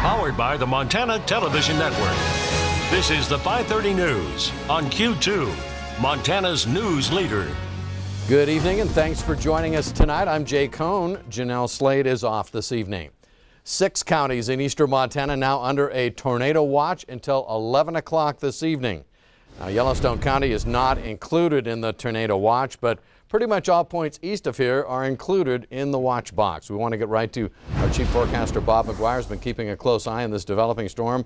Powered by the Montana Television Network. This is the 5:30 News on Q2, Montana's news leader. Good evening and thanks for joining us tonight. I'm Jay Kohn. Janelle Slade is off this evening. 6 counties in eastern Montana now under a tornado watch until 11 o'clock this evening. Now, Yellowstone County is not included in the tornado watch, but pretty much all points east of here are included in the watch box. We want to get right to our chief forecaster, Bob McGuire, has been keeping a close eye on this developing storm.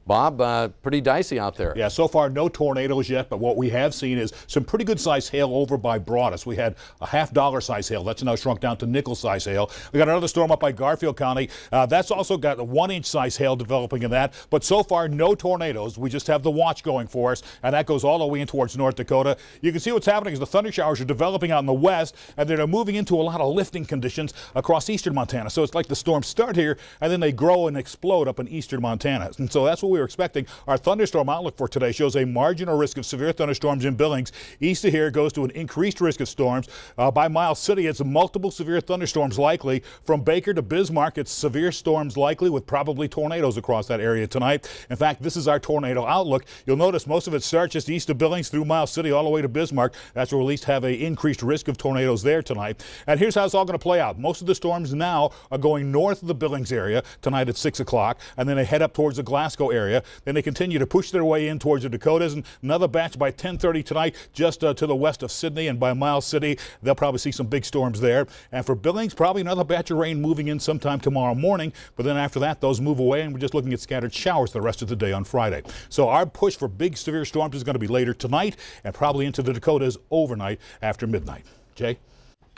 Bob, pretty dicey out there. Yeah, so far no tornadoes yet, but what we have seen is some pretty good size hail over by Broadus. We had a $50 size hail. That's now shrunk down to nickel size hail. We got another storm up by Garfield County. That's also got a 1-inch size hail developing in that. But so far no tornadoes. We just have the watch going for us, and that goes all the way in towards North Dakota. You can see what's happening is the thunder showers are developing out in the west, and they're moving into a lot of lifting conditions across eastern Montana. So it's like the storms start here, and then they grow and explode up in eastern Montana. And so that's what we were expecting. Our thunderstorm outlook for today shows a marginal risk of severe thunderstorms in Billings. East of here goes to an increased risk of storms. By Miles City, it's multiple severe thunderstorms likely. From Baker to Bismarck, it's severe storms likely with probably tornadoes across that area tonight. In fact, this is our tornado outlook. You'll notice most of it starts just east of Billings through Miles City all the way to Bismarck. That's where we'll at least have an increased risk of tornadoes there tonight. And here's how it's all going to play out. Most of the storms now are going north of the Billings area tonight at 6 o'clock, and then they head up towards the Glasgow area. Then they continue to push their way in towards the Dakotas, and another batch by 10:30 tonight just to the west of Sydney, and by Miles City they'll probably see some big storms there. And for Billings, probably another batch of rain moving in sometime tomorrow morning, but then after that those move away, and we're just looking at scattered showers the rest of the day on Friday. So our push for big severe storms is going to be later tonight and probably into the Dakotas overnight after midnight. Jay?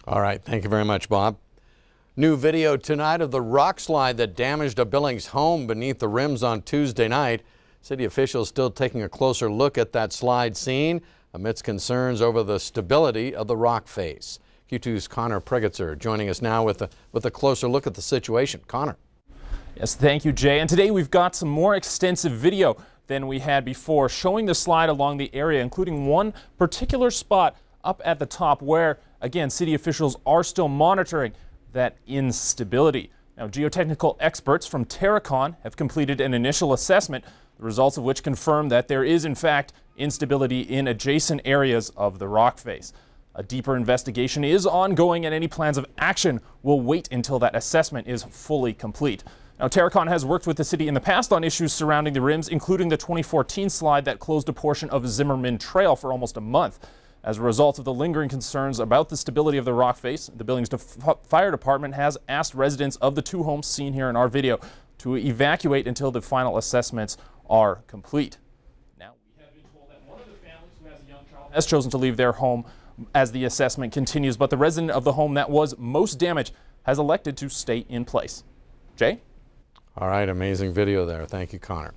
All right, thank you very much, Bob. New video tonight of the rockslide that damaged a Billings home beneath the rims on Tuesday night. City officials still taking a closer look at that slide scene amidst concerns over the stability of the rock face. Q2's Connor Pregatzer joining us now with a closer look at the situation. Connor. Yes, thank you, Jay. And today we've got some more extensive video than we had before showing the slide along the area, including one particular spot up at the top where, again, city officials are still monitoring that instability. Now, geotechnical experts from Terracon have completed an initial assessment, the results of which confirm that there is, in fact, instability in adjacent areas of the rock face. A deeper investigation is ongoing, and any plans of action will wait until that assessment is fully complete. Now, Terracon has worked with the city in the past on issues surrounding the rims, including the 2014 slide that closed a portion of Zimmerman Trail for almost a month. As a result of the lingering concerns about the stability of the rock face, the Billings Fire Department has asked residents of the 2 homes seen here in our video to evacuate until the final assessments are complete. Now, we have been told that one of the families who has a young child has chosen to leave their home as the assessment continues, but the resident of the home that was most damaged has elected to stay in place. Jay? All right, amazing video there. Thank you, Connor.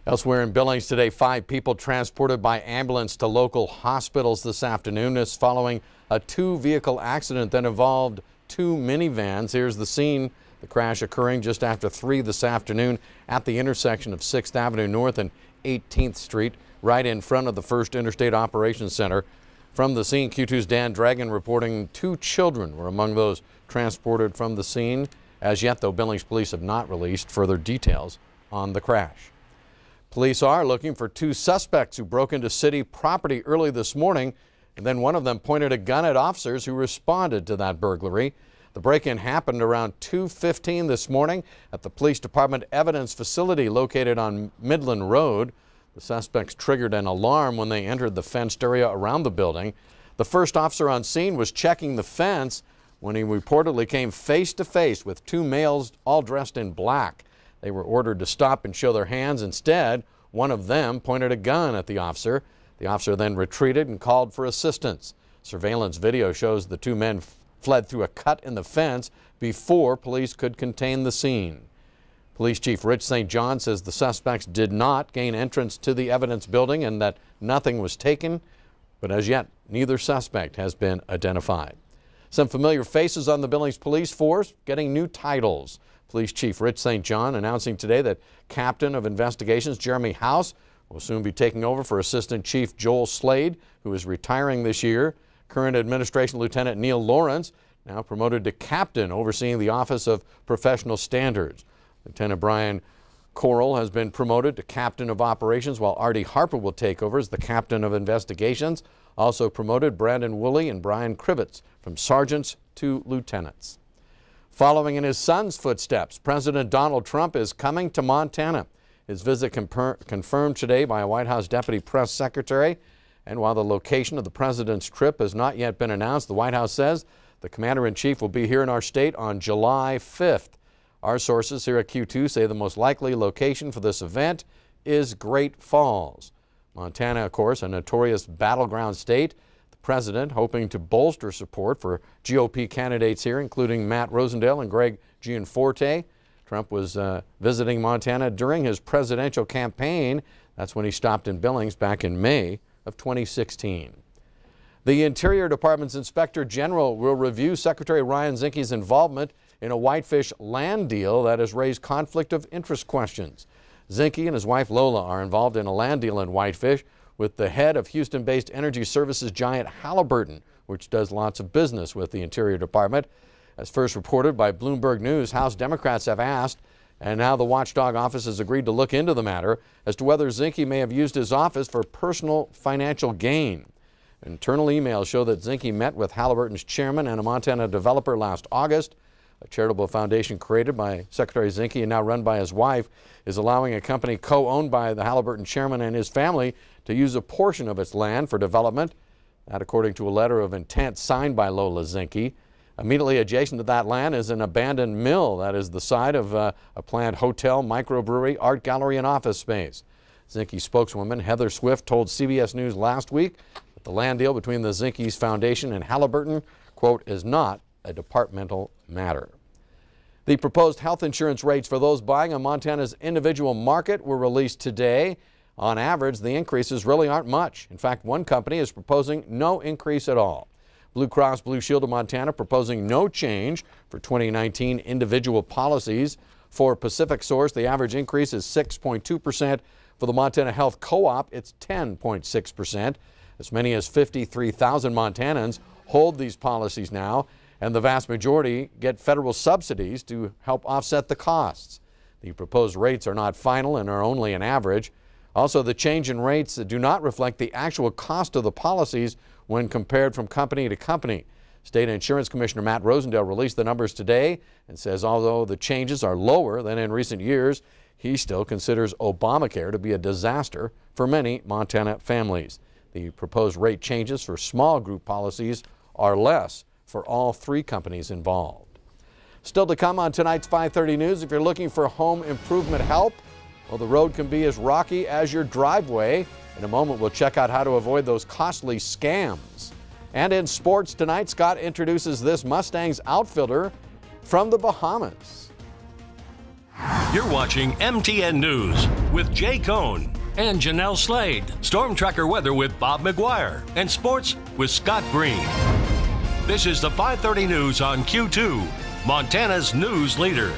Elsewhere in Billings today, 5 people transported by ambulance to local hospitals this afternoon. This following a 2-vehicle accident that involved 2 minivans. Here's the scene. The crash occurring just after 3 this afternoon at the intersection of 6th Avenue North and 18th Street, right in front of the First Interstate Operations Center. From the scene, Q2's Dan Dragon reporting 2 children were among those transported from the scene. As yet, though, Billings police have not released further details on the crash. Police are looking for 2 suspects who broke into city property early this morning, and then one of them pointed a gun at officers who responded to that burglary. The break-in happened around 2:15 this morning at the police department evidence facility located on Midland Road. The suspects triggered an alarm when they entered the fenced area around the building. The first officer on scene was checking the fence when he reportedly came face to face with 2 males all dressed in black. They were ordered to stop and show their hands. Instead, one of them pointed a gun at the officer. The officer then retreated and called for assistance. Surveillance video shows the 2 men fled through a cut in the fence before police could contain the scene. Police Chief Rich St. John says the suspects did not gain entrance to the evidence building and that nothing was taken, but as yet, neither suspect has been identified. Some familiar faces on the Billings police force getting new titles. Police Chief Rich St. John announcing today that Captain of Investigations Jeremy House will soon be taking over for Assistant Chief Joel Slade, who is retiring this year. Current Administration Lieutenant Neil Lawrence, now promoted to Captain, overseeing the Office of Professional Standards. Lieutenant Brian Coral has been promoted to captain of operations, while Artie Harper will take over as the captain of investigations. Also promoted Brandon Woolley and Brian Krivitz from sergeants to lieutenants. Following in his son's footsteps, President Donald Trump is coming to Montana. His visit confirmed today by a White House deputy press secretary. And while the location of the president's trip has not yet been announced, the White House says the commander-in-chief will be here in our state on July 5th. Our sources here at Q2 say the most likely location for this event is Great Falls. Montana, of course, a notorious battleground state. The president hoping to bolster support for GOP candidates here, including Matt Rosendale and Greg Gianforte. Trump was visiting Montana during his presidential campaign. That's when he stopped in Billings back in May of 2016. The Interior Department's Inspector General will review Secretary Ryan Zinke's involvement in a whitefish land deal that has raised conflict of interest questions. Zinke and his wife Lola are involved in a land deal in whitefish with the head of Houston-based energy services giant Halliburton, which does lots of business with the Interior Department. As first reported by Bloomberg News, House Democrats have asked, and now the watchdog office has agreed to look into the matter as to whether Zinke may have used his office for personal financial gain. Internal emails show that Zinke met with Halliburton's chairman and a Montana developer last August. A charitable foundation created by Secretary Zinke and now run by his wife is allowing a company co-owned by the Halliburton chairman and his family to use a portion of its land for development. That according to a letter of intent signed by Lola Zinke. Immediately adjacent to that land is an abandoned mill that is the site of a planned hotel, microbrewery, art gallery, and office space. Zinke spokeswoman Heather Swift told CBS News last week that the land deal between the Zinke's foundation and Halliburton, quote, is not a departmental matter. The proposed health insurance rates for those buying on Montana's individual market were released today. On average, the increases really aren't much. In fact, one company is proposing no increase at all. Blue Cross Blue Shield of Montana proposing no change for 2019 individual policies. For Pacific Source, the average increase is 6.2%. For the Montana Health Co-op, it's 10.6%. As many as 53,000 Montanans hold these policies now, and the vast majority get federal subsidies to help offset the costs. The proposed rates are not final and are only an average. Also, the change in rates do not reflect the actual cost of the policies when compared from company to company. State Insurance Commissioner Matt Rosendale released the numbers today and says although the changes are lower than in recent years, he still considers Obamacare to be a disaster for many Montana families. The proposed rate changes for small group policies are less for all three companies involved. Still to come on tonight's 5:30 News, if you're looking for home improvement help, well, the road can be as rocky as your driveway. In a moment, we'll check out how to avoid those costly scams. And in sports tonight, Scott introduces this Mustangs outfielder from the Bahamas. You're watching MTN News with Jay Kohn and Janelle Slade. Storm Tracker weather with Bob McGuire. And sports with Scott Green. This is the 5:30 News on Q2, Montana's news leader.